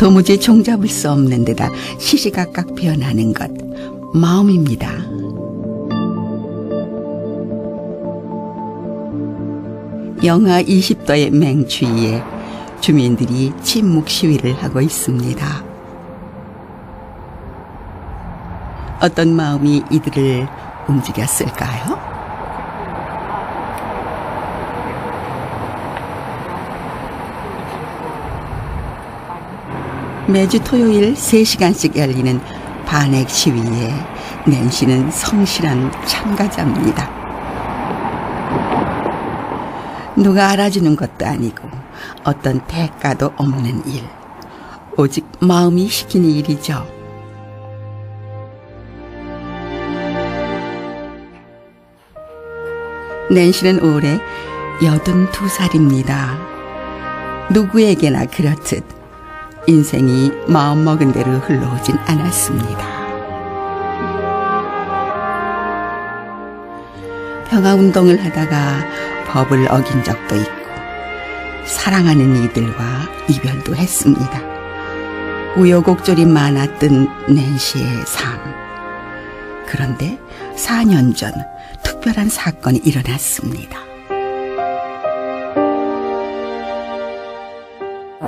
도무지 종잡을 수 없는 데다 시시각각 변하는 것, 마음입니다. 영하 20도의 맹추위에 주민들이 침묵 시위를 하고 있습니다. 어떤 마음이 이들을 움직였을까요? 매주 토요일 3시간씩 열리는 반핵 시위에 낸시는 성실한 참가자입니다. 누가 알아주는 것도 아니고 어떤 대가도 없는 일, 오직 마음이 시키는 일이죠. 낸시는 올해 82살입니다. 누구에게나 그렇듯 인생이 마음먹은 대로 흘러오진 않았습니다. 평화운동을 하다가 법을 어긴 적도 있고 사랑하는 이들과 이별도 했습니다. 우여곡절이 많았던 낸시의 삶. 그런데 4년 전 특별한 사건이 일어났습니다.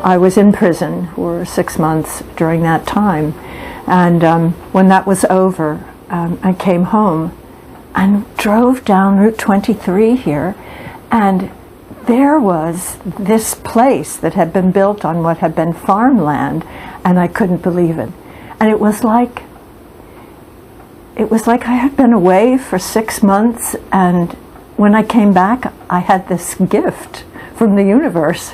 I was in prison for 6 months during that time, and when that was over, I came home and drove down Route 23 here, and there was this place that had been built on what had been farmland, and I couldn't believe it. And it was like I had been away for 6 months, and when I came back, I had this gift from the universe.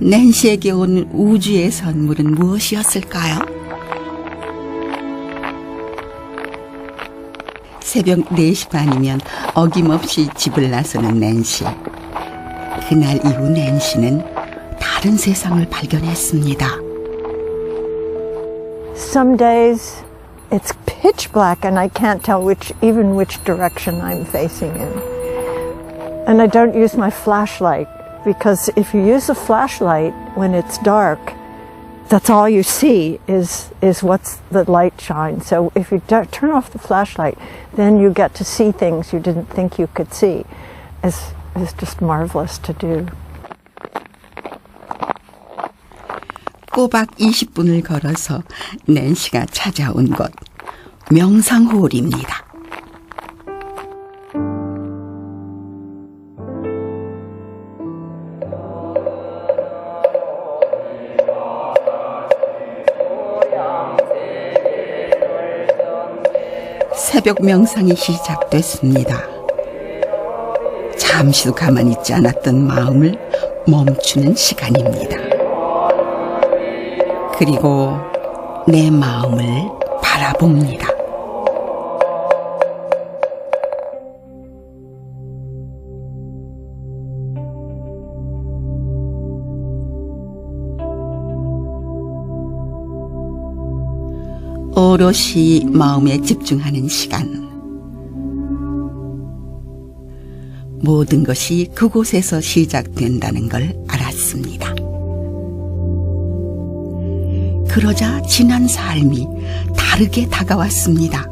낸시에게 온 우주의 선물은 무엇이었을까요? 새벽 4시 반이면 어김없이 집을 나서는 낸시. 그날 이후 낸시는 다른 세상을 발견했습니다. Some days it's pitch black and I can't tell which direction I'm facing in. And I don't use my flashlight. Because if you use a flashlight when it's dark, that's all you see is what's the light shines. So if you turn off the flashlight, then you get to see things you didn't think you could see. It's just marvelous to do. 꼬박 20분을 걸어서 낸시가 찾아온 곳, 명상홀입니다. 새벽 명상이 시작됐습니다. 잠시도 가만히 있지 않았던 마음을 멈추는 시간입니다. 그리고 내 마음을 바라봅니다. 오롯이 마음에 집중하는 시간. 모든 것이 그곳에서 시작된다는 걸 알았습니다. 그러자 지난 삶이 다르게 다가왔습니다.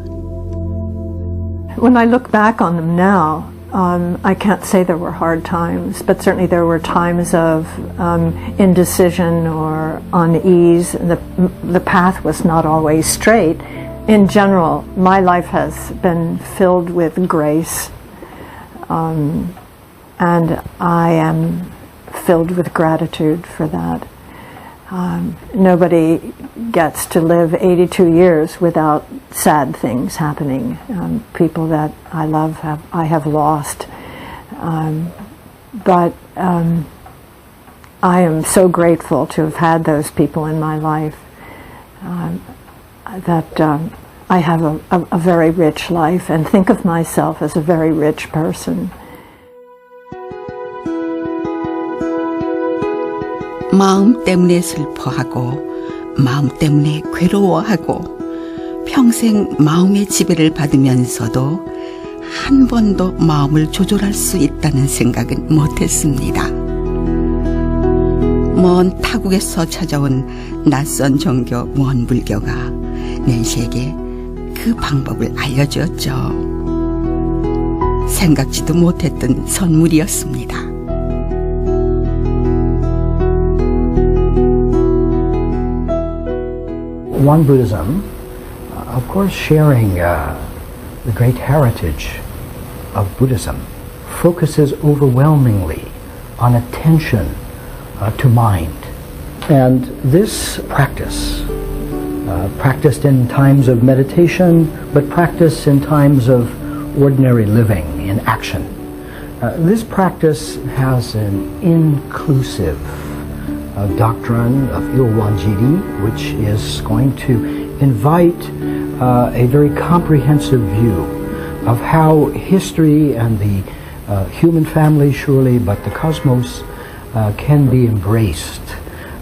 When I look back on them now, I can't say there were hard times, but certainly there were times of indecision or unease. The path was not always straight. In general, my life has been filled with grace, and I am filled with gratitude for that. Nobody gets to live 82 years without sad things happening. People that I love I have lost. But I am so grateful to have had those people in my life, that I have a very rich life and think of myself as a very rich person. 마음 때문에 슬퍼하고 마음 때문에 괴로워하고 평생 마음의 지배를 받으면서도 한 번도 마음을 조절할 수 있다는 생각은 못했습니다. 먼 타국에서 찾아온 낯선 종교 원불교가 낸시에게 그 방법을 알려주었죠. 생각지도 못했던 선물이었습니다. Won Buddhism, of course, sharing the great heritage of Buddhism, focuses overwhelmingly on attention to mind. And this practice, practiced in times of meditation, but practiced in times of ordinary living, in action. This practice has an inclusive doctrine of Ilwanjiri, which is going to invite a very comprehensive view of how history and the human family, surely, but the cosmos can be embraced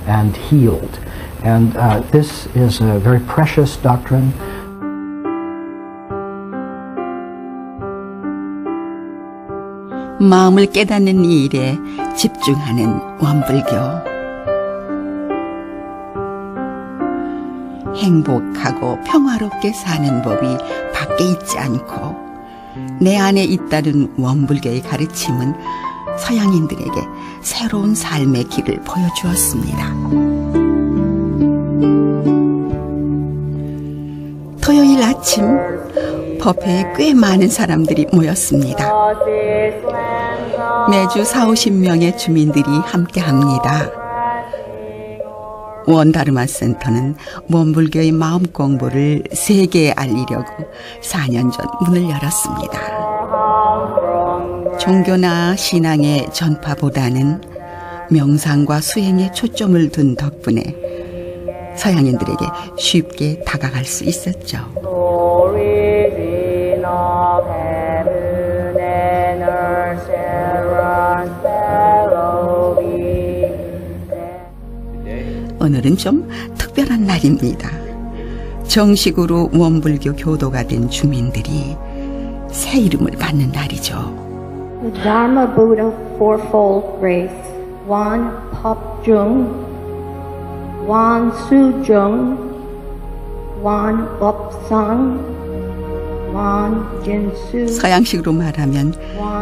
and healed. And this is a very precious doctrine. 마음을 깨닫는 이 일에 집중하는 원불교. 행복하고 평화롭게 사는 법이 밖에 있지 않고 내 안에 있다는 원불교의 가르침은 서양인들에게 새로운 삶의 길을 보여주었습니다. 토요일 아침 법회에 꽤 많은 사람들이 모였습니다. 매주 40~50명의 주민들이 함께합니다. 원다르마 센터는 원불교의 마음 공부를 세계에 알리려고 4년 전 문을 열었습니다. 종교나 신앙의 전파보다는 명상과 수행에 초점을 둔 덕분에 서양인들에게 쉽게 다가갈 수 있었죠. 오늘은 좀 특별한 날입니다. 정식으로 원불교 교도가 된 주민들이 새 이름을 받는 날이죠. The Dharma Buddha Fourfold Grace, Wan Pop-jung, Wan Su-jung, Wan Op-sang, Wan Jin-su. 서양식으로 말하면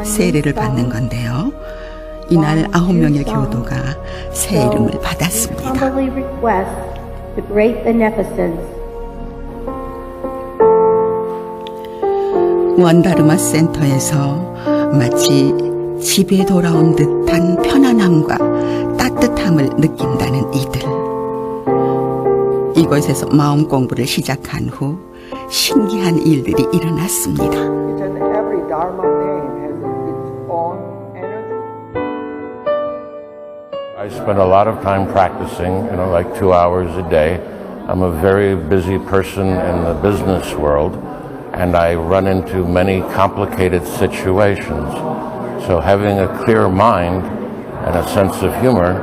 세례를 받는 건데요. 이날 9명의 교도가 새 이름을 받았습니다. Humbly request the great beneficence. 원다르마 센터에서 마치 집에 돌아온 듯한 편안함과 따뜻함을 느낀다는 이들. 이곳에서 마음 공부를 시작한 후 신기한 일들이 일어났습니다. Every Dharma name has its own energy. I spend a lot of time practicing, like 2 hours a day. I'm a very busy person in the business world, and I run into many complicated situations. So having a clear mind and a sense of humor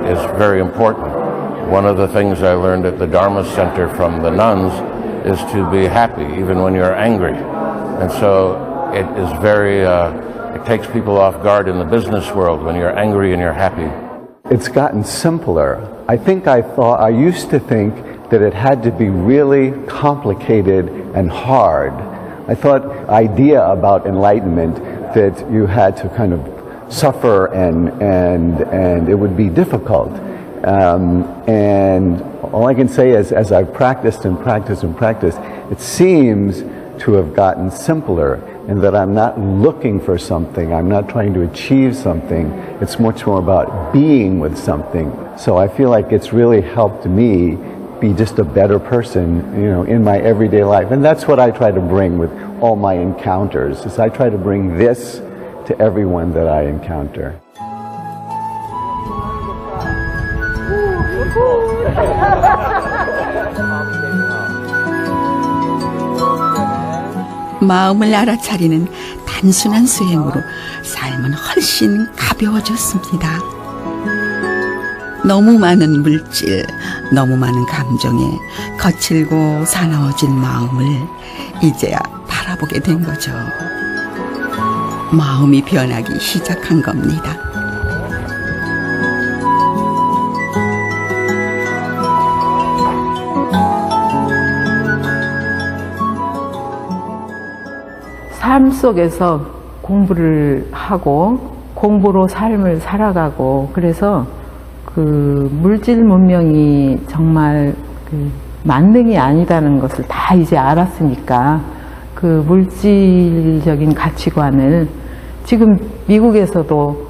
is very important. One of the things I learned at the Dharma Center from the nuns is to be happy even when you're angry. And so it is very, it takes people off guard in the business world when you're angry and you're happy. It's gotten simpler. I used to think that it had to be really complicated and hard. I thought idea about enlightenment that you had to kind of suffer and it would be difficult. And all I can say is, as I've practiced and practiced and practiced, it seems to have gotten simpler in that I'm not looking for something, I'm not trying to achieve something, it's much more about being with something. So I feel like it's really helped me be just a better person, in my everyday life. And that's what I try to bring with all my encounters, is I try to bring this to everyone that I encounter. 마음을 알아차리는 단순한 수행으로 삶은 훨씬 가벼워졌습니다. 너무 많은 물질, 너무 많은 감정에 거칠고 사나워진 마음을 이제야 바라보고 바라보게 된 거죠. 마음이 변하기 시작한 겁니다. 삶 속에서 공부를 하고 공부로 삶을 살아가고, 그래서 그 물질 문명이 정말 그 만능이 아니다는 것을 다 이제 알았으니까 그 물질적인 가치관을, 지금 미국에서도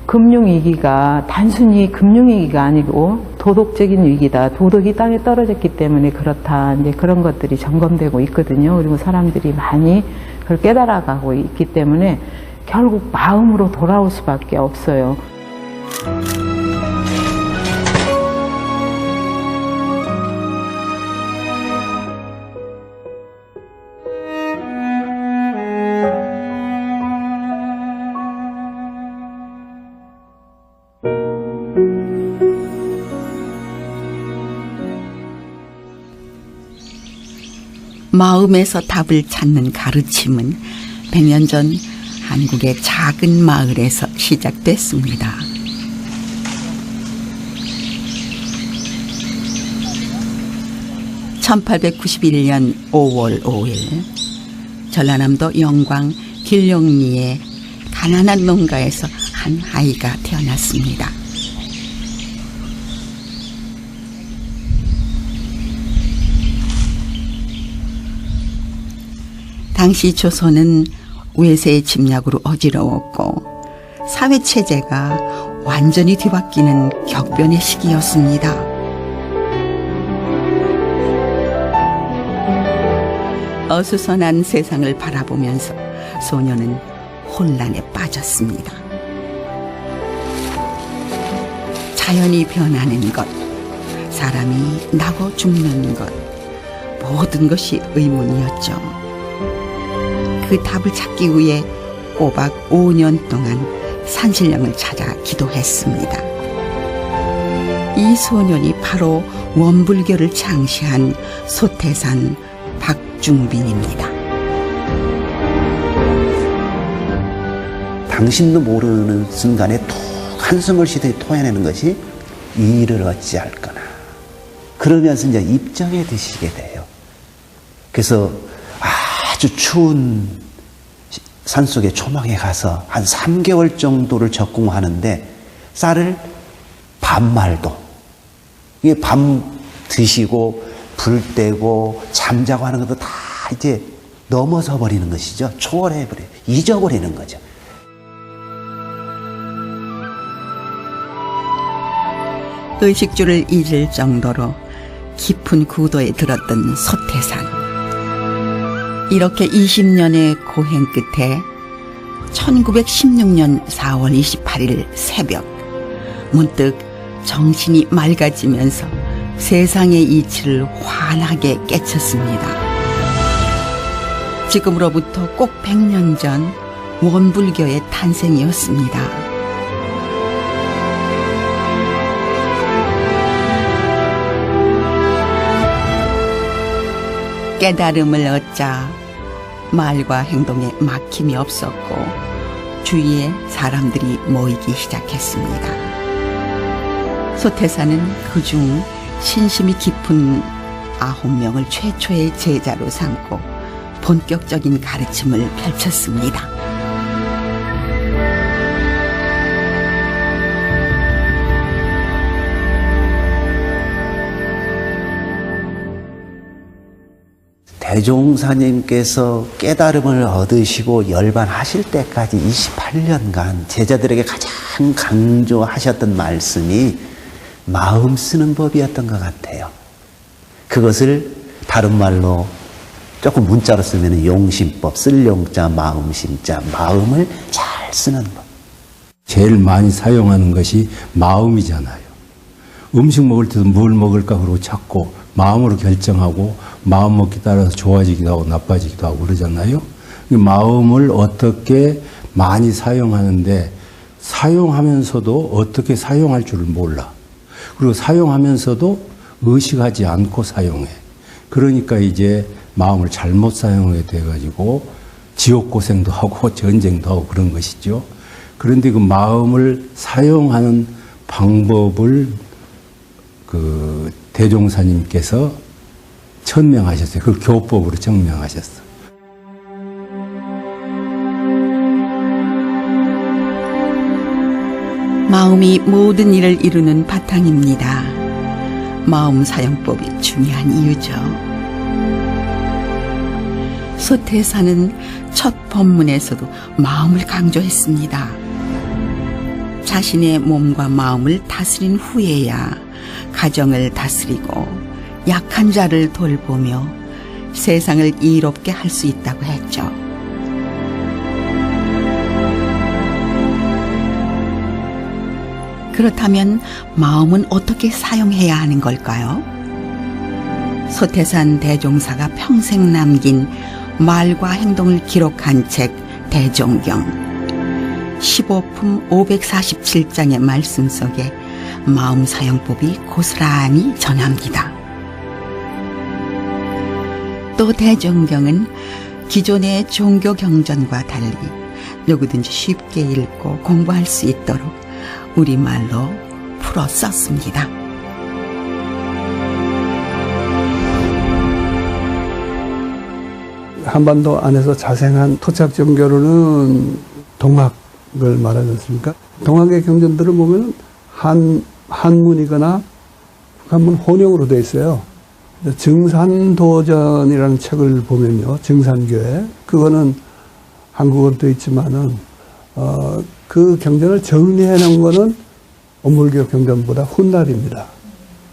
금융위기가 단순히 금융위기가 아니고 도덕적인 위기다. 도덕이 땅에 떨어졌기 때문에 그렇다. 이제 그런 것들이 점검되고 있거든요. 그리고 사람들이 많이 그걸 깨달아가고 있기 때문에 결국 마음으로 돌아올 수밖에 없어요. 마음에서 답을 찾는 가르침은 100년 전 한국의 작은 마을에서 시작됐습니다. (1891년 5월 5일) 전라남도 영광 길령리의 가난한 농가에서 한 아이가 태어났습니다. 당시 조선은 외세의 침략으로 어지러웠고 사회체제가 완전히 뒤바뀌는 격변의 시기였습니다. 어수선한 세상을 바라보면서 소녀는 혼란에 빠졌습니다. 자연이 변하는 것, 사람이 나고 죽는 것, 모든 것이 의문이었죠. 그 답을 찾기 위해 꼬박 5년 동안 산신령을 찾아 기도했습니다. 이 소년이 바로 원불교를 창시한 소태산 박중빈입니다. 당신도 모르는 순간에 톡 한숨을 쉬듯이 토해내는 것이 이를 어찌할거나. 그러면서 이제 입정에 드시게 돼요. 그래서 아주 추운 산속의 초막에 가서 한 3개월 정도를 적궁하는데 쌀을 반말도, 이게 밤 드시고 불 떼고 잠자고 하는 것도 다 이제 넘어서 버리는 것이죠. 초월해버려요. 잊어버리는 거죠. 의식주를 잊을 정도로 깊은 구도에 들었던 소태산. 이렇게 20년의 고행 끝에 1916년 4월 28일 새벽 문득 정신이 맑아지면서 세상의 이치를 환하게 깨쳤습니다. 지금으로부터 꼭 100년 전 원불교의 탄생이었습니다. 깨달음을 얻자 말과 행동에 막힘이 없었고 주위에 사람들이 모이기 시작했습니다. 소태산은 그중 신심이 깊은 9명을 최초의 제자로 삼고 본격적인 가르침을 펼쳤습니다. 대종사님께서 깨달음을 얻으시고 열반하실 때까지 28년간 제자들에게 가장 강조하셨던 말씀이 마음 쓰는 법이었던 것 같아요. 그것을 다른 말로 조금 문자로 쓰면 용심법, 쓸 용자, 마음심자, 마음을 잘 쓰는 법. 제일 많이 사용하는 것이 마음이잖아요. 음식 먹을 때도 뭘 먹을까 그러고 찾고 마음으로 결정하고 마음 먹기 따라서 좋아지기도 하고 나빠지기도 하고 그러잖아요. 마음을 어떻게 많이 사용하는데 사용하면서도 어떻게 사용할 줄을 몰라. 그리고 사용하면서도 의식하지 않고 사용해. 그러니까 이제 마음을 잘못 사용하게 돼가지고 지옥 고생도 하고 전쟁도 하고 그런 것이죠. 그런데 그 마음을 사용하는 방법을 그 대종사님께서 천명하셨어요. 그 교법으로 증명하셨어요. 마음이 모든 일을 이루는 바탕입니다. 마음 사용법이 중요한 이유죠. 소태사는 첫 법문에서도 마음을 강조했습니다. 자신의 몸과 마음을 다스린 후에야 가정을 다스리고 약한 자를 돌보며 세상을 이롭게 할 수 있다고 했죠. 그렇다면 마음은 어떻게 사용해야 하는 걸까요? 소태산 대종사가 평생 남긴 말과 행동을 기록한 책 대종경 15품 547장의 말씀 속에 마음 사용법이 고스란히 전합니다. 또 대종경은 기존의 종교 경전과 달리 누구든지 쉽게 읽고 공부할 수 있도록 우리말로 풀어 썼습니다. 한반도 안에서 자생한 토착 종교로는 동학을 말하지 않습니까? 동학의 경전들을 보면 한문이거나 한문 혼용으로 되어 있어요. 증산도전이라는 책을 보면요, 증산교회, 그거는 한국어로 되어 있지만은 그 경전을 정리해 놓은 거는 온물교 경전보다 훗날입니다.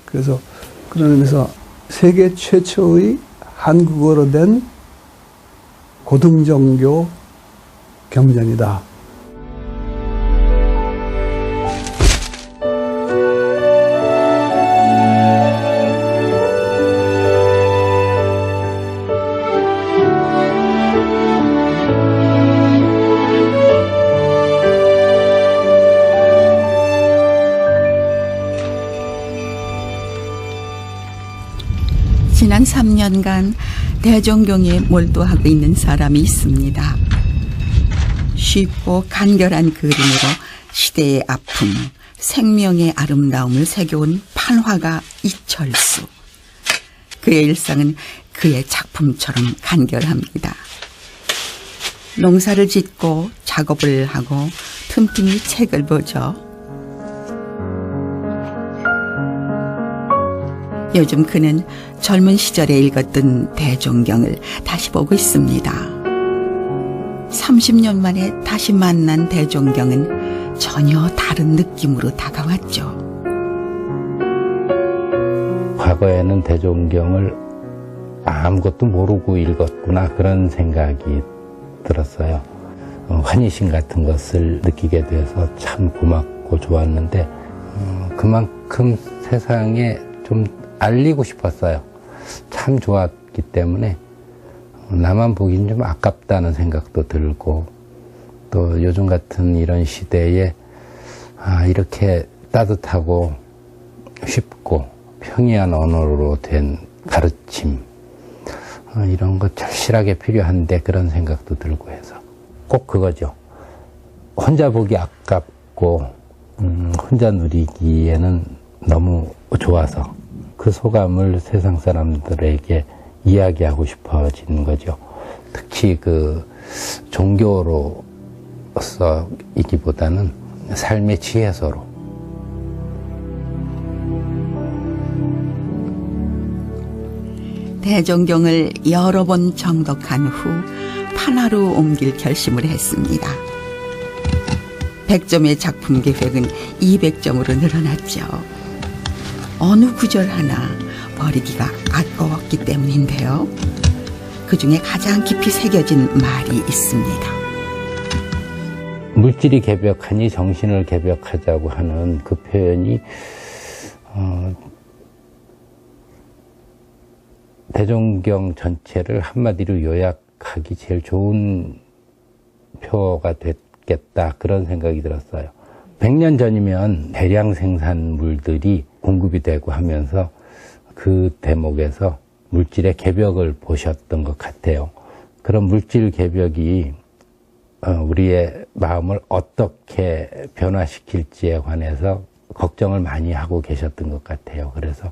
그래서 그런 의미에서 세계 최초의 한국어로 된 고등정교 경전이다. 지난 3년간 대종경에 몰두하고 있는 사람이 있습니다. 쉽고 간결한 그림으로 시대의 아픔, 생명의 아름다움을 새겨온 판화가 이철수. 그의 일상은 그의 작품처럼 간결합니다. 농사를 짓고 작업을 하고 틈틈이 책을 보죠. 요즘 그는 젊은 시절에 읽었던 대종경을 다시 보고 있습니다. 30년 만에 다시 만난 대종경은 전혀 다른 느낌으로 다가왔죠. 과거에는 대종경을 아무것도 모르고 읽었구나, 그런 생각이 들었어요. 환희심 같은 것을 느끼게 돼서 참 고맙고 좋았는데 그만큼 세상에 좀 알리고 싶었어요. 참 좋았기 때문에 나만 보기엔 좀 아깝다는 생각도 들고, 또 요즘 같은 이런 시대에 이렇게 따뜻하고 쉽고 평이한 언어로 된 가르침, 이런 거 절실하게 필요한데, 그런 생각도 들고 해서 꼭 그거죠. 혼자 보기 아깝고 혼자 누리기에는 너무 좋아서 그 소감을 세상 사람들에게 이야기하고 싶어진 거죠. 특히 그 종교로서이기보다는 삶의 지혜서로. 대종경을 여러 번 정독한 후 판화로 옮길 결심을 했습니다. 100점의 작품 계획은 200점으로 늘어났죠. 어느 구절 하나 버리기가 아까웠기 때문인데요. 그 중에 가장 깊이 새겨진 말이 있습니다. 물질이 개벽하니 정신을 개벽하자고 하는 그 표현이 대종경 전체를 한마디로 요약하기 제일 좋은 표가 됐겠다, 그런 생각이 들었어요. 100년 전이면 대량 생산물들이 공급이 되고 하면서 그 대목에서 물질의 개벽을 보셨던 것 같아요. 그런 물질 개벽이 우리의 마음을 어떻게 변화시킬지에 관해서 걱정을 많이 하고 계셨던 것 같아요. 그래서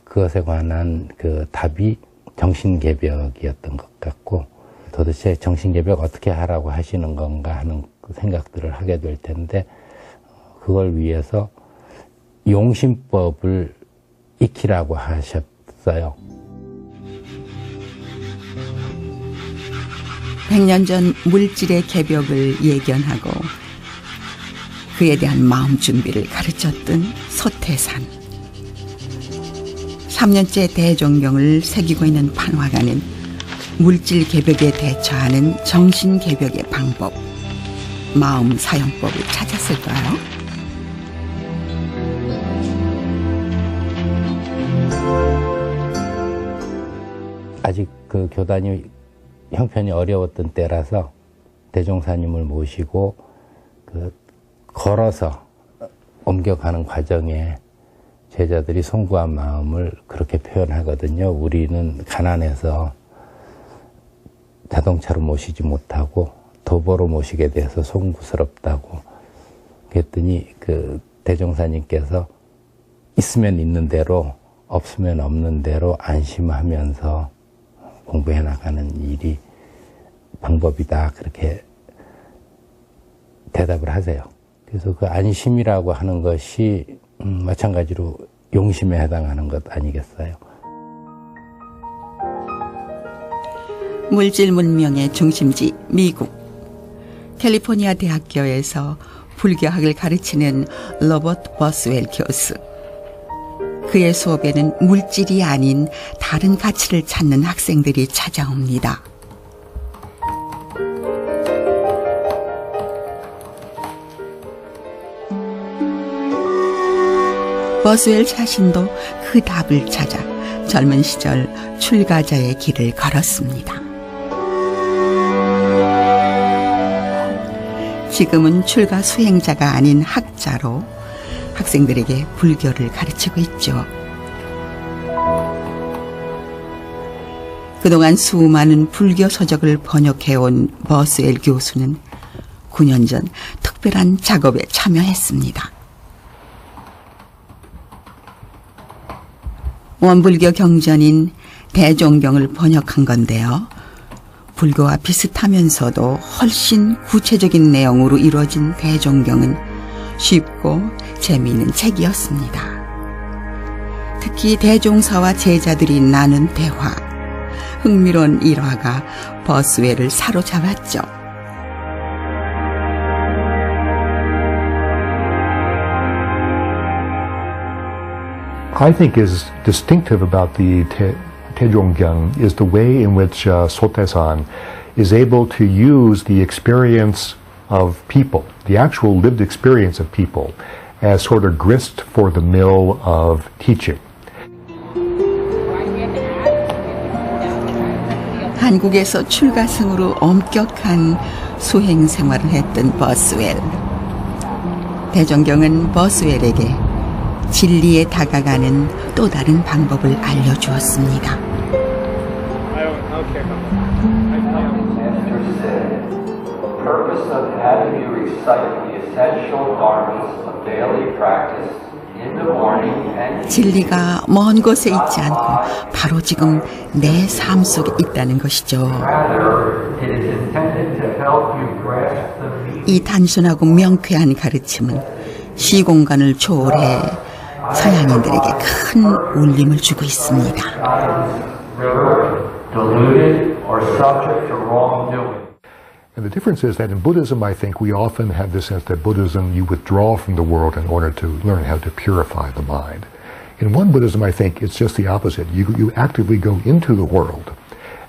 그것에 관한 그 답이 정신개벽이었던 것 같고, 도대체 정신개벽 어떻게 하라고 하시는 건가 하는 생각들을 하게 될 텐데, 그걸 위해서 용심법을 익히라고 하셨어요. 100년 전 물질의 개벽을 예견하고 그에 대한 마음 준비를 가르쳤던 소태산. 3년째 대종경을 새기고 있는 판화가는 물질 개벽에 대처하는 정신 개벽의 방법, 마음 사용법을 찾았을까요? 아직 그 교단이 형편이 어려웠던 때라서 대종사님을 모시고 걸어서 옮겨가는 과정에 제자들이 송구한 마음을 그렇게 표현하거든요. 우리는 가난해서 자동차로 모시지 못하고 도보로 모시게 돼서 송구스럽다고. 그랬더니 그 대종사님께서 있으면 있는 대로 없으면 없는 대로 안심하면서 공부해 나가는 일이 방법이다, 그렇게 대답을 하세요. 그래서 그 안심이라고 하는 것이 마찬가지로 용심에 해당하는 것 아니겠어요? 물질 문명의 중심지 미국 캘리포니아 대학교에서 불교학을 가르치는 로버트 버스웰 교수. 그의 수업에는 물질이 아닌 다른 가치를 찾는 학생들이 찾아옵니다. 버스웰 자신도 그 답을 찾아 젊은 시절 출가자의 길을 걸었습니다. 지금은 출가 수행자가 아닌 학자로 학생들에게 불교를 가르치고 있죠. 그동안 수많은 불교 서적을 번역해온 버스웰 교수는 9년 전 특별한 작업에 참여했습니다. 원불교 경전인 대종경을 번역한 건데요. 불교와 비슷하면서도 훨씬 구체적인 내용으로 이루어진 대종경은 쉽고 재미있는 책이었습니다. 특히 대종사와 제자들이 나눈 대화, 흥미로운 일화가 버스웰을 사로잡았죠. I think is distinctive about the Taejonggyang is the way in which Sotaesan is able to use the experience of people, the actual lived experience of people, as sort of grist for the mill of teaching. 한국에서 출가승으로 엄격한 수행 생활을 했던 버스웰. 대종경은 버스웰에게 진리에 다가가는 또 다른 방법을 알려주었습니다. 진리가 먼 곳에 있지 않고 바로 지금 내 삶 속에 있다는 것이죠. 이 단순하고 명쾌한 가르침은 시공간을 초월해 서양인들에게 큰 울림을 주고 있습니다. And the difference is that in Buddhism, I think we often have the sense that Buddhism, you withdraw from the world in order to learn how to purify the mind. In one Buddhism, I think it's just the opposite. You actively go into the world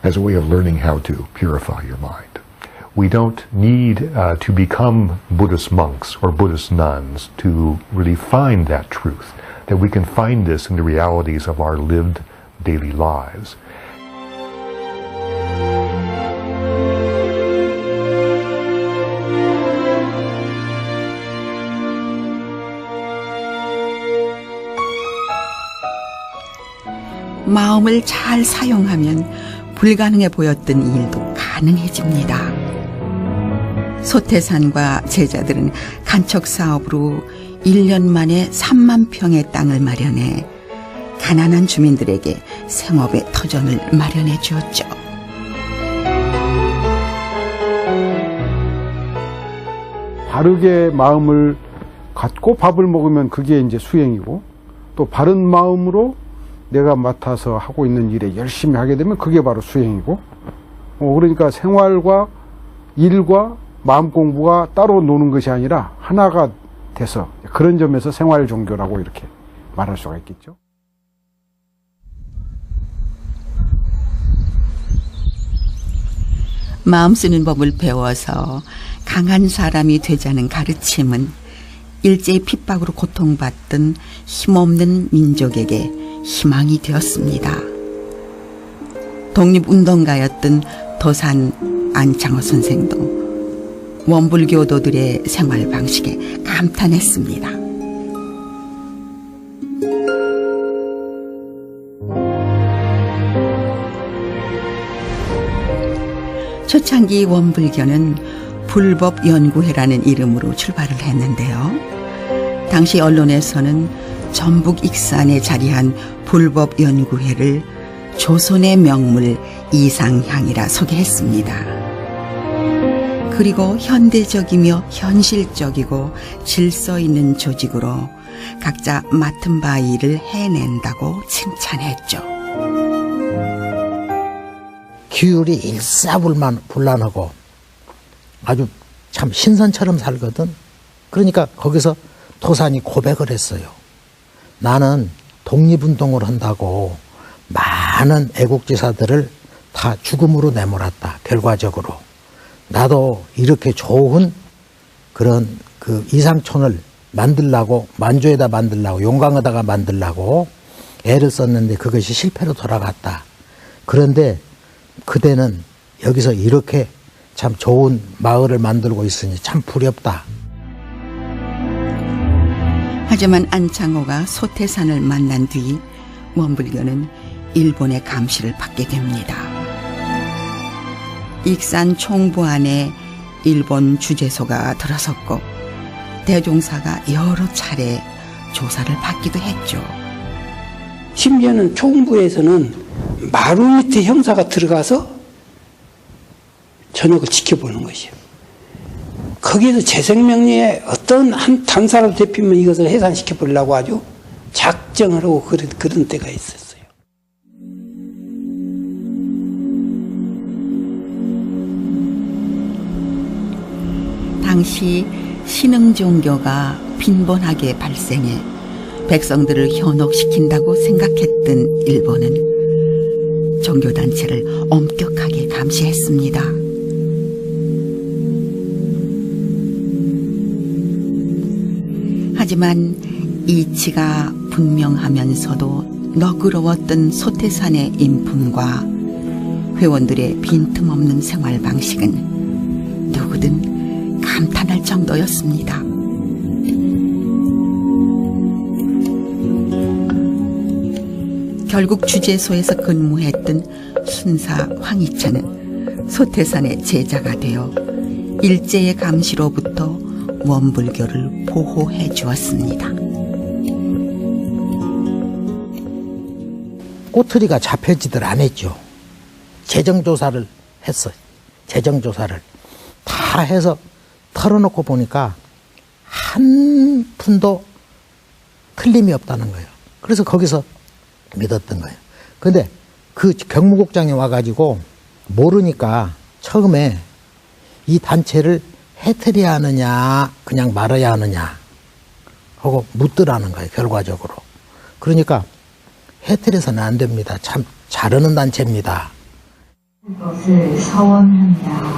as a way of learning how to purify your mind. We don't need to become Buddhist monks or Buddhist nuns to really find that truth, that we can find this in the realities of our lived daily lives. 마음을 잘 사용하면 불가능해 보였던 일도 가능해집니다. 소태산과 제자들은 간척 사업으로 1년 만에 3만 평의 땅을 마련해 가난한 주민들에게 생업의 터전을 마련해 주었죠. 바르게 마음을 갖고 밥을 먹으면 그게 이제 수행이고, 또 바른 마음으로 내가 맡아서 하고 있는 일에 열심히 하게 되면 그게 바로 수행이고, 그러니까 생활과 일과 마음 공부가 따로 노는 것이 아니라 하나가 돼서, 그런 점에서 생활 종교라고 이렇게 말할 수가 있겠죠. 마음 쓰는 법을 배워서 강한 사람이 되자는 가르침은 일제의 핍박으로 고통받던 힘없는 민족에게 희망이 되었습니다. 독립운동가였던 도산 안창호 선생도 원불교도들의 생활 방식에 감탄했습니다. 초창기 원불교는 불법연구회라는 이름으로 출발을 했는데요. 당시 언론에서는 전북 익산에 자리한 불법연구회를 조선의 명물 이상향이라 소개했습니다. 그리고 현대적이며 현실적이고 질서 있는 조직으로 각자 맡은 바 일을 해낸다고 칭찬했죠. 규율이 일사불란하고 아주 참 신선처럼 살거든. 그러니까 거기서 도산이 고백을 했어요. 나는 독립운동을 한다고 많은 애국지사들을 다 죽음으로 내몰았다. 결과적으로. 나도 이렇게 좋은 그런 그 이상촌을 만들라고, 만주에다 만들라고, 용강에다가 만들라고 애를 썼는데 그것이 실패로 돌아갔다. 그런데 그대는 여기서 이렇게 참 좋은 마을을 만들고 있으니 참 부럽다. 하지만 안창호가 소태산을 만난 뒤 원불교는 일본의 감시를 받게 됩니다. 익산 총부 안에 일본 주재소가 들어섰고 대종사가 여러 차례 조사를 받기도 했죠. 심지어는 총부에서는 마루 밑에 형사가 들어가서 저녁을 지켜보는 것이에요. 거기에서 재생명리에 어떤 한 단사를 대피면 이것을 해산시켜 보려고 아주 작정을 하고 그런 때가 있었어요. 당시 신흥 종교가 빈번하게 발생해 백성들을 현혹시킨다고 생각했던 일본은 종교단체를 엄격하게 감시했습니다. 하지만 이치가 분명하면서도 너그러웠던 소태산의 인품과 회원들의 빈틈없는 생활 방식은 누구든 감탄할 정도였습니다. 결국 주재소에서 근무했던 순사 황희찬은 소태산의 제자가 되어 일제의 감시로부터 원불교를 보호해 주었습니다. 꼬투리가 잡혀지들 안 했죠. 재정조사를 했어요. 재정조사를 다 해서 털어놓고 보니까 한 푼도 틀림이 없다는 거예요. 그래서 거기서 믿었던 거예요. 근데 그 경무국장이 와가지고 모르니까 처음에 이 단체를 해트려야 하느냐 그냥 말아야 하느냐 하고 묻더라는 거예요. 결과적으로. 그러니까 해트려서는 안 됩니다. 참 잘하는 단체입니다. 것을 서원한다.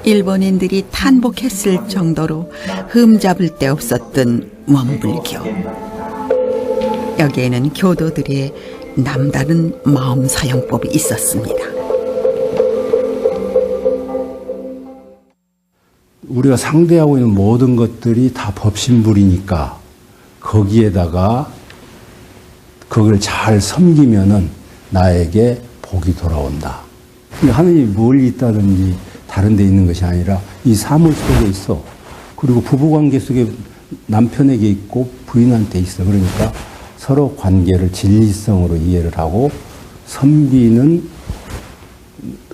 일본인들이 탄복했을 정도로 흠잡을 데 없었던 원불교. 여기에는 교도들의 남다른 마음 사용법이 있었습니다. 우리가 상대하고 있는 모든 것들이 다 법신불이니까 거기에다가 그걸 잘 섬기면은 나에게 복이 돌아온다. 근데 하느님이 멀리 있다든지 다른 데 있는 것이 아니라 이 사물 속에 있어. 그리고 부부관계 속에 남편에게 있고 부인한테 있어. 그러니까 서로 관계를 진리성으로 이해를 하고 섬기는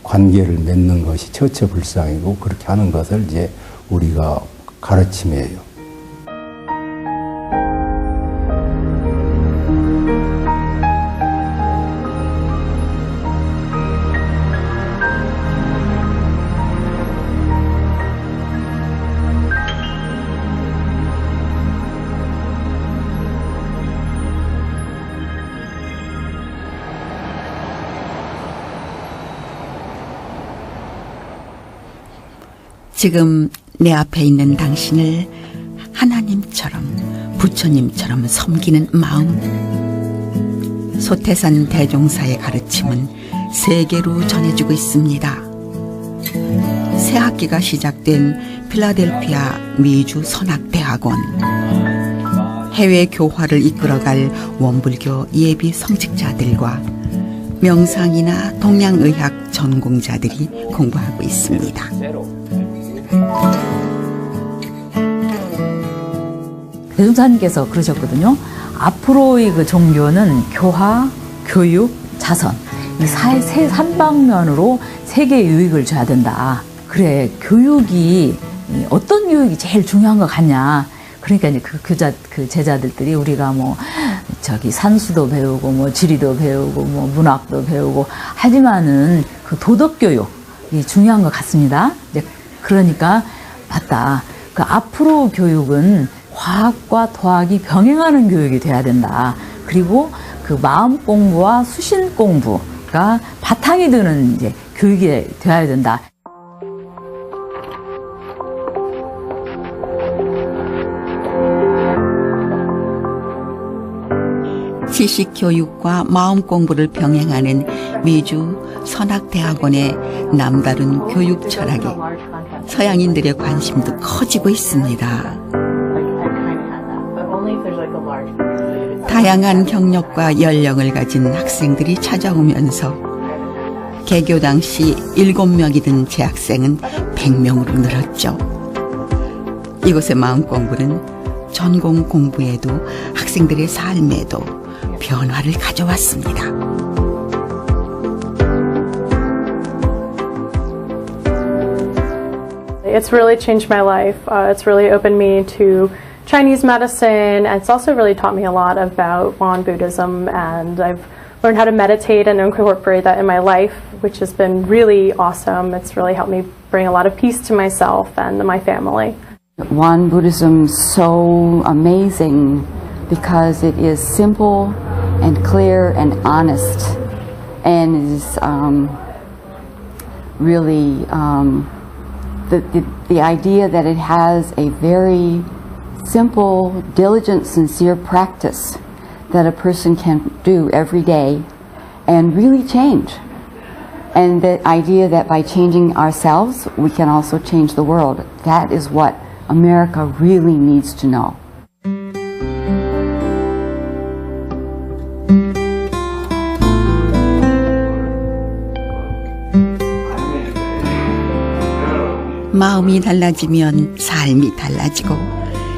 관계를 맺는 것이 처처불상이고 그렇게 하는 것을 이제 우리가 가르침이에요. 지금 내 앞에 있는 당신을 하나님처럼 부처님처럼 섬기는 마음. 소태산 대종사의 가르침은 세계로 전해지고 있습니다. 새 학기가 시작된 필라델피아 미주 선악대학원. 해외 교화를 이끌어갈 원불교 예비 성직자들과 명상이나 동양의학 전공자들이 공부하고 있습니다. 대종사님께서 그러셨거든요. 앞으로의 그 종교는 교화, 교육, 자선 이 세 삼방면으로 세계에 유익을 줘야 된다. 그래, 교육이 어떤 교육이 제일 중요한 것 같냐? 그러니까 이제 그 제자들이 우리가 뭐 저기 산수도 배우고 뭐 지리도 배우고 뭐 문학도 배우고 하지만은 그 도덕 교육이 중요한 것 같습니다. 이제 그러니까 맞다. 그 앞으로 교육은 과학과 도학이 병행하는 교육이 돼야 된다. 그리고 그 마음 공부와 수신 공부가 바탕이 되는 이제 교육이 되어야 된다. 지식 교육과 마음 공부를 병행하는 미주 선악대학원의 남다른 교육 철학에 서양인들의 관심도 커지고 있습니다. 다양한 경력과 연령을 가진 학생들이 찾아오면서 개교 당시 7명이던 재학생은 100명으로 늘었죠. 이곳의 마음 공부는 전공 공부에도 학생들의 삶에도 변화를 가져왔습니다. It's really changed my life. It's really opened me to Chinese medicine, and it's also really taught me a lot about Won Buddhism, and I've learned how to meditate and incorporate that in my life, which has been really awesome. It's really helped me bring a lot of peace to myself and my family. Won Buddhism is so amazing because it is simple and clear and honest, and is really the idea that it has a very simple, diligent, sincere practice that a person can do every day and really change. And the idea that by changing ourselves, we can also change the world. That is what America really needs to know. 마음이 달라지면 삶이 달라지고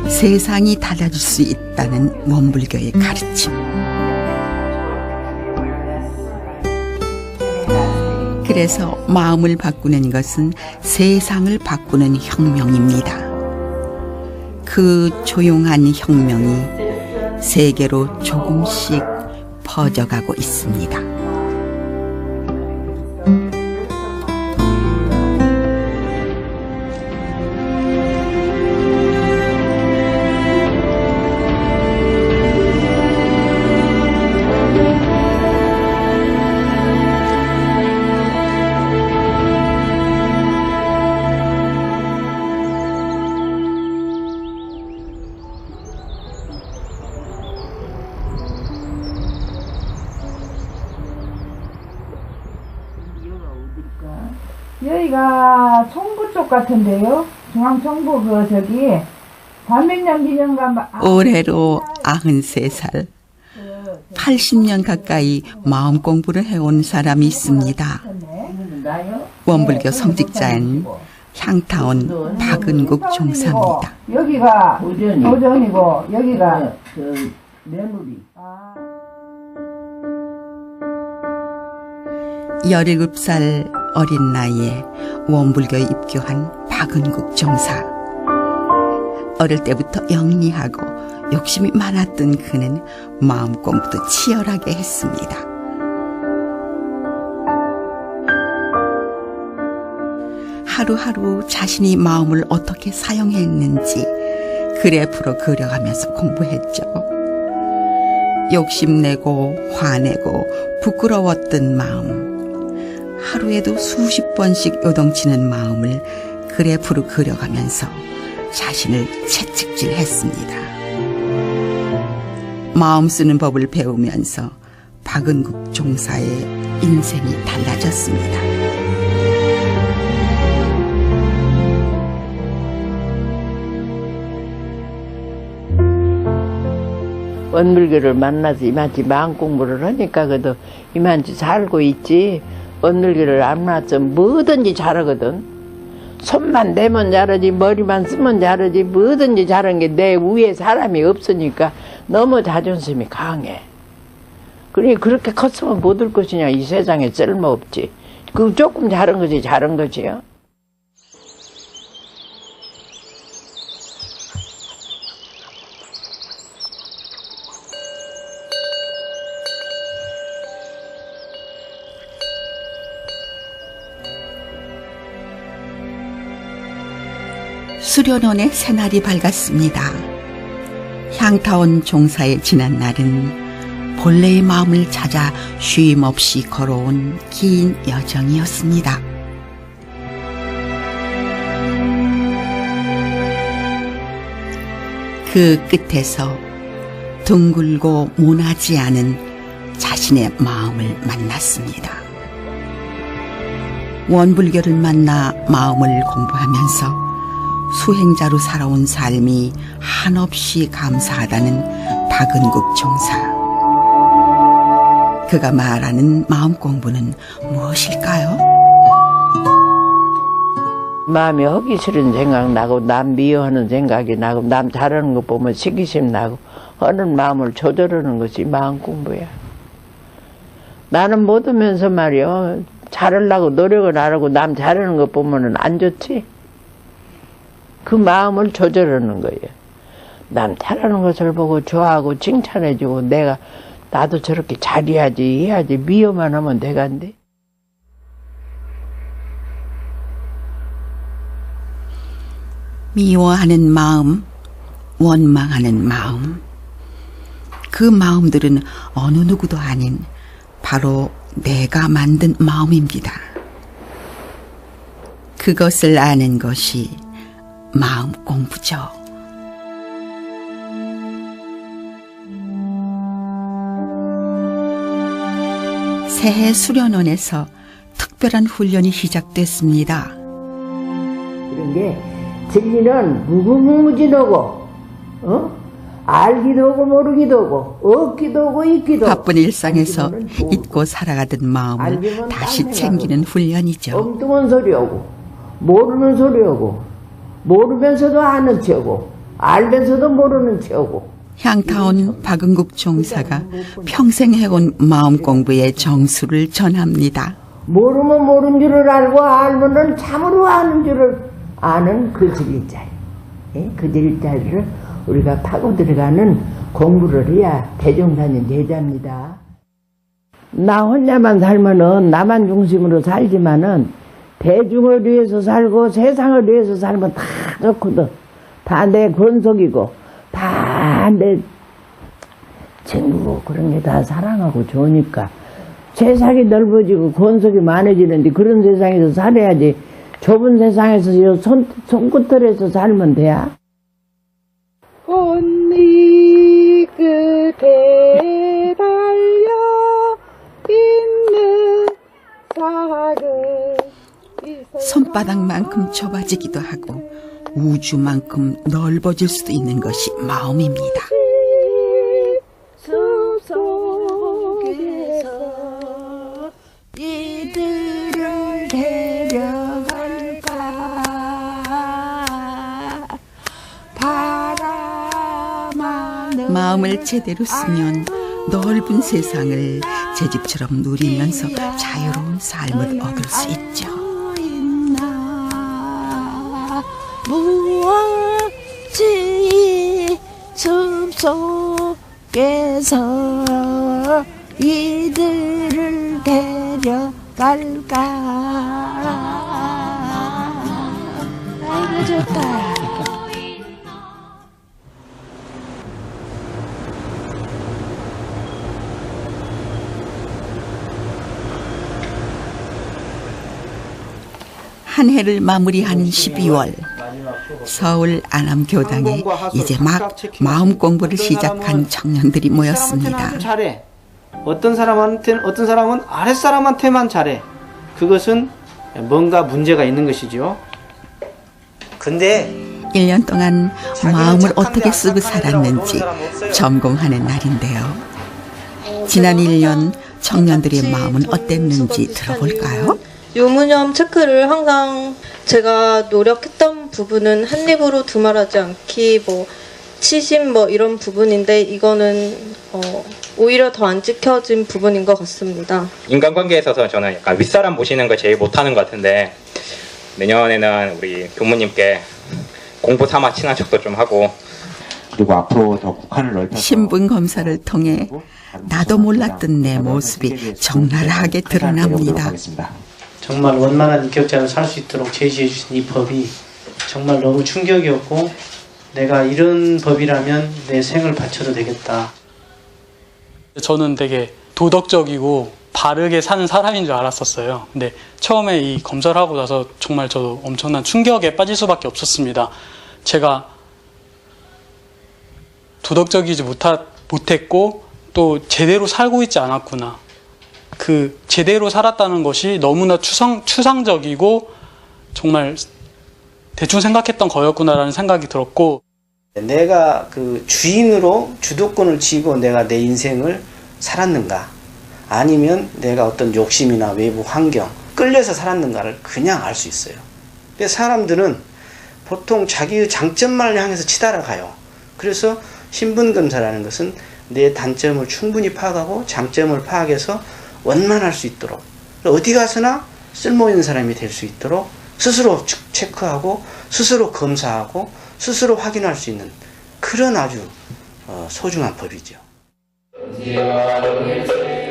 세상이 달라질 수 있다는 원불교의 가르침. 그래서 마음을 바꾸는 것은 세상을 바꾸는 혁명입니다. 그 조용한 혁명이 세계로 조금씩 퍼져가고 있습니다. 여기가 송부 쪽 같은데요? 중앙정부 반백년기념관 올해로 93살, 80년 가까이 마음 공부를 해온 사람이 있습니다. 원불교 성직자인 향타온 박은국 종사입니다. 여기가 오전이고 여기가 며느리. 17살 어린 나이에 원불교에 입교한 박은국 종사. 어릴 때부터 영리하고 욕심이 많았던 그는 마음 공부도 치열하게 했습니다. 하루하루 자신이 마음을 어떻게 사용했는지 그래프로 그려가면서 공부했죠. 욕심내고 화내고 부끄러웠던 마음, 하루에도 수십 번씩 요동치는 마음을 그래프로 그려가면서 자신을 채찍질했습니다. 마음 쓰는 법을 배우면서 박은국 종사의 인생이 달라졌습니다. 원불교를 만나서 이만치 마음 공부를 하니까 그래도 이만치 살고 있지. 원불교를 안 만나서 뭐든지 잘하거든. 손만 대면 잘하지, 머리만 쓰면 잘하지, 뭐든지 잘하는 게 내 위에 사람이 없으니까 너무 자존심이 강해. 그래, 그렇게 컸으면 못 올 것이냐. 이 세상에 쓸모없지. 그 조금 잘한 거지, 잘한 거지요. 수련원의 새날이 밝았습니다. 향타온 종사의 지난 날은 본래의 마음을 찾아 쉼 없이 걸어온 긴 여정이었습니다. 그 끝에서 둥글고 모나지 않은 자신의 마음을 만났습니다. 원불교를 만나 마음을 공부하면서 수행자로 살아온 삶이 한없이 감사하다는 박은국 종사. 그가 말하는 마음 공부는 무엇일까요? 마음이 하기 싫은 생각 나고 남 미워하는 생각이 나고 남 잘하는 거 보면 시기심 나고 하는 마음을 조절하는 것이 마음 공부야. 나는 못 하면서 말이야 잘하려고 노력을 안 하고 남 잘하는 거 보면은 안 좋지. 그 마음을 조절하는 거예요. 남 잘하는 것을 보고 좋아하고 칭찬해주고 내가 나도 저렇게 잘해야지 해야지 미워만 하면 되간데. 미워하는 마음, 원망하는 마음. 그 마음들은 어느 누구도 아닌 바로 내가 만든 마음입니다. 그것을 아는 것이 마음 공부죠. 새해 수련원에서 특별한 훈련이 시작됐습니다. 그런 게 진리는 무궁무진하고 알기도 하고 모르기도 하고 없기도 하고 있기도 하고 바쁜 일상에서 잊고 살아가던 마음을 다시 챙기는 훈련이죠. 엉뚱한 소리하고 모르는 소리하고 모르면서도 아는 척하고 알면서도 모르는 척하고. 향타온 박은국 종사가 평생 해온 마음 공부의 정수를 전합니다. 모르면 모르는 줄을 알고 알면은 참으로 아는 줄을 아는 그 진리자리. 그 진리자리를 우리가 파고 들어가는 공부를 해야 대종사님 제자입니다. 나 혼자만 살면은 나만 중심으로 살지만은 대중을 위해서 살고 세상을 위해서 살면 다 좋거든. 다 내 권속이고 다 내 친구고 그런 게 다 사랑하고 좋으니까 세상이 넓어지고 권속이 많아지는데 그런 세상에서 살아야지. 좁은 세상에서 손끝들에서 살면 돼야. 꽃잎 끝에 달려 있는 작은 손바닥만큼 좁아지기도 하고 우주만큼 넓어질 수도 있는 것이 마음입니다. 숲속에서 이들을 데려갈까 바라만 마음을 제대로 쓰면 넓은 세상을 제 집처럼 누리면서 자유로운 삶을 얻을 수 있죠. 무엇이 숲속에서 이들을 데려갈까. 아이고 좋다. 한 해를 마무리한 12월 서울 안암교당에 이제 막 마음 공부를 시작한 청년들이 모였습니다. 잘해. 어떤 사람은 아랫사람한테만 잘해. 그것은 뭔가 문제가 있는 것이죠. 근데 1년 동안 마음을 어떻게 쓰고 살았는지 점검하는 날인데요. 지난 1년 청년들의 마음은 어땠는지 들어볼까요? 유무념 체크를 항상 제가 노력했던 부분은 한 입으로 두말하지 않기, 치심 이런 부분인데 이거는 오히려 더 안 지켜진 부분인 것 같습니다. 인간관계에 있어서 저는 약간 윗사람 모시는 걸 제일 못하는 것 같은데 내년에는 우리 교무님께 공부 삼아 친한 척도 좀 하고 그리고 앞으로 더 국한을 넓혀서 신분 검사를 통해 나도 몰랐던 내 모습이 적나라하게 드러납니다. 정말 원만한 인격자로 살 수 있도록 제시해 주신 이 법이 정말 너무 충격이었고 내가 이런 법이라면 내 생을 바쳐도 되겠다. 저는 되게 도덕적이고 바르게 사는 사람인 줄 알았었어요. 근데 처음에 이 검사를 하고 나서 정말 저도 엄청난 충격에 빠질 수밖에 없었습니다. 제가 도덕적이지 못했고 또 제대로 살고 있지 않았구나. 그 제대로 살았다는 것이 너무나 추상적이고 정말 대충 생각했던 거였구나라는 생각이 들었고, 내가 그 주인으로 주도권을 쥐고 내가 내 인생을 살았는가, 아니면 내가 어떤 욕심이나 외부 환경 끌려서 살았는가를 그냥 알 수 있어요. 근데 사람들은 보통 자기의 장점만을 향해서 치달아가요. 그래서 신분검사라는 것은 내 단점을 충분히 파악하고 장점을 파악해서 원만할 수 있도록, 어디 가서나 쓸모있는 사람이 될 수 있도록 스스로 체크하고 스스로 검사하고 스스로 확인할 수 있는 그런 아주 소중한 법이죠.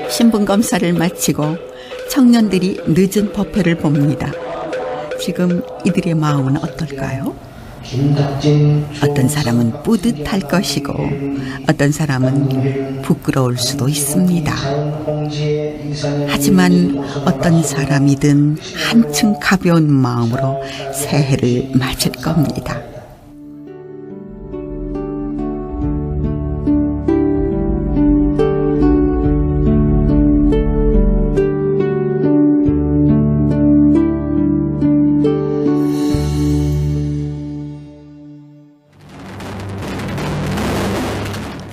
신분 검사를 마치고 청년들이 늦은 법회를 봅니다. 지금 이들의 마음은 어떨까요? 어떤 사람은 뿌듯할 것이고 어떤 사람은 부끄러울 수도 있습니다. 하지만 어떤 사람이든 한층 가벼운 마음으로 새해를 맞을 겁니다.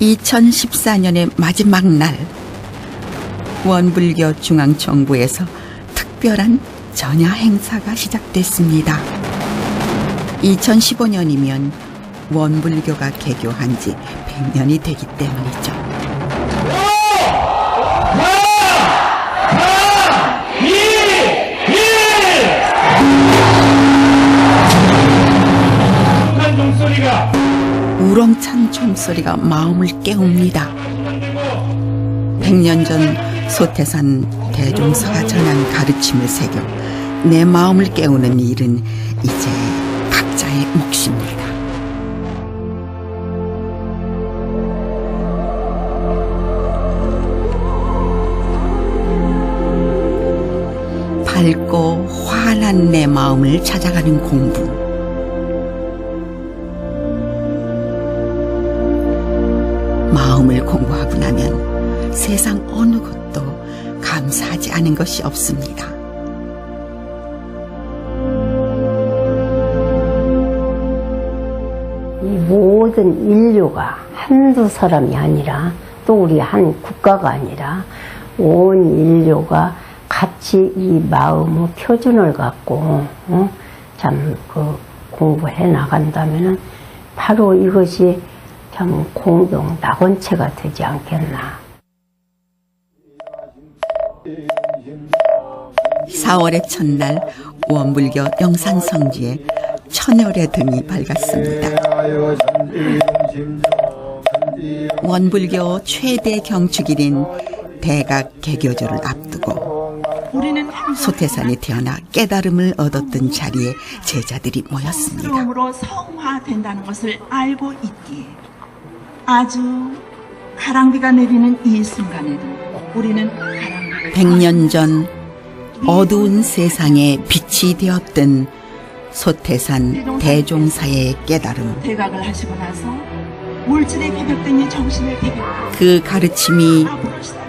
(2014년의) 마지막 날, 원불교 중앙정부에서 특별한 전야 행사가 시작됐습니다. 2015년이면 원불교가 개교한 지 100년이 되기 때문이죠. 우렁찬 종소리가 마음을 깨웁니다. 100년 전 소태산 대종사가 전한 가르침을 새겨 내 마음을 깨우는 일은 이제 각자의 몫입니다. 밝고 환한 내 마음을 찾아가는 공부. 마음을 공부하고 나면 세상 어느 것도 감사하지 않은 것이 없습니다. 이 모든 인류가 한두 사람이 아니라 또 우리 한 국가가 아니라 온 인류가 같이 이 마음의 표준을 갖고 참 공부해 나간다면은 바로 이것이 참 공동 낙원체가 되지 않겠나. 4월의 첫날 원불교 영산성지에 천열의 등이 밝았습니다. 원불교 최대 경축일인 대각 개교조를 앞두고 소태산에 태어나 깨달음을 얻었던 자리에 제자들이 모였습니다. 으로 성화된다는 것을 알고 있기에 아주 가랑비가 내리는 이 순간에도 우리는 100년 전 어두운 세상에 빛이 되었던 소태산 대종사의 깨달음, 대각을 하시고 나서 물질에 비벽된 이 정신을 비벽 그 가르침이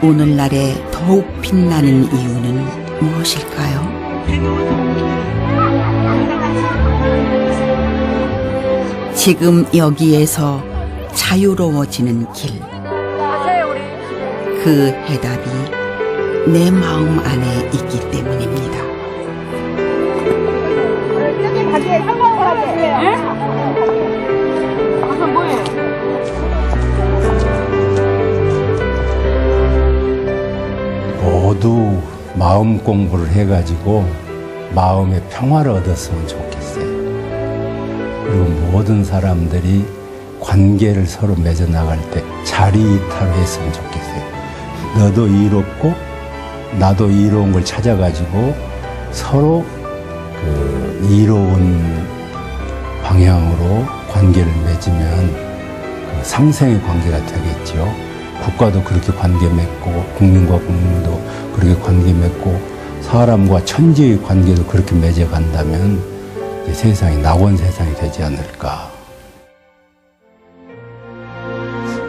오늘날에 더욱 빛나는 이유는 무엇일까요? 지금 여기에서 자유로워지는 길, 그 해답이 내 마음 안에 있기 때문입니다. 모두 마음 공부를 해가지고 마음의 평화를 얻었으면 좋겠어요. 그리고 모든 사람들이 관계를 서로 맺어 나갈 때 자리이탈을 했으면 좋겠어요. 너도 이롭고 나도 이로운 걸 찾아가지고 서로 그 이로운 방향으로 관계를 맺으면 그 상생의 관계가 되겠죠. 국가도 그렇게 관계 맺고 국민과 국민도 그렇게 관계 맺고 사람과 천지의 관계도 그렇게 맺어간다면 이제 세상이 낙원 세상이 되지 않을까.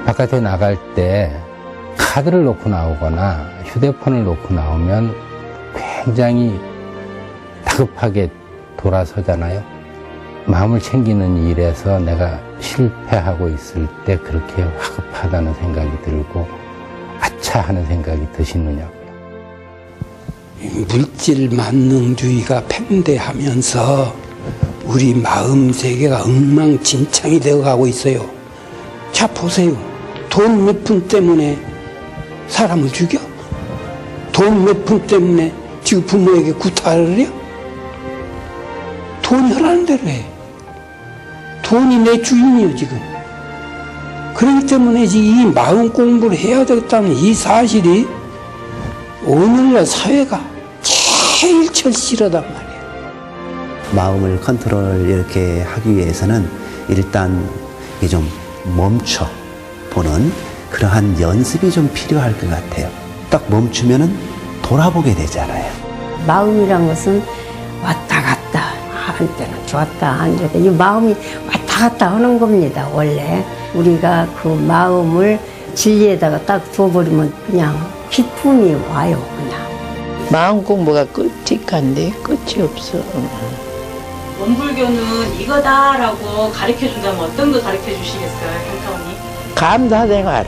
바깥에 나갈 때 카드를 놓고 나오거나 휴대폰을 놓고 나오면 굉장히 다급하게 돌아서잖아요. 마음을 챙기는 일에서 내가 실패하고 있을 때 그렇게 화급하다는 생각이 들고 아차 하는 생각이 드시느냐고요. 물질 만능주의가 팽배하면서 우리 마음 세계가 엉망진창이 되어가고 있어요. 자 보세요. 돈 몇 푼 때문에 사람을 죽여? 돈 몇 푼 때문에 지금 부모에게 구타를 해요? 돈이 하라는 대로 해. 돈이 내 주인이요 지금. 그렇기 때문에 이 마음 공부를 해야 되겠다는 이 사실이 오늘날 사회가 제일 절실하단 말이에요. 마음을 컨트롤 이렇게 하기 위해서는 일단 이게 좀 멈춰 보는 그러한 연습이 좀 필요할 것 같아요. 딱 멈추면은 돌아보게 되잖아요. 마음이란 것은 왔다 갔다 한때는 좋았다 한때는 이 마음이 왔다 갔다 하는 겁니다. 원래 우리가 그 마음을 진리에다가 딱 두어버리면 그냥 기쁨이 와요. 그냥 마음 공부가 끝이 간데 끝이 없어. 원불교는 이거다라고 가르쳐준다면 어떤 거 가르쳐 주시겠어요, 현타원님? 감사생활.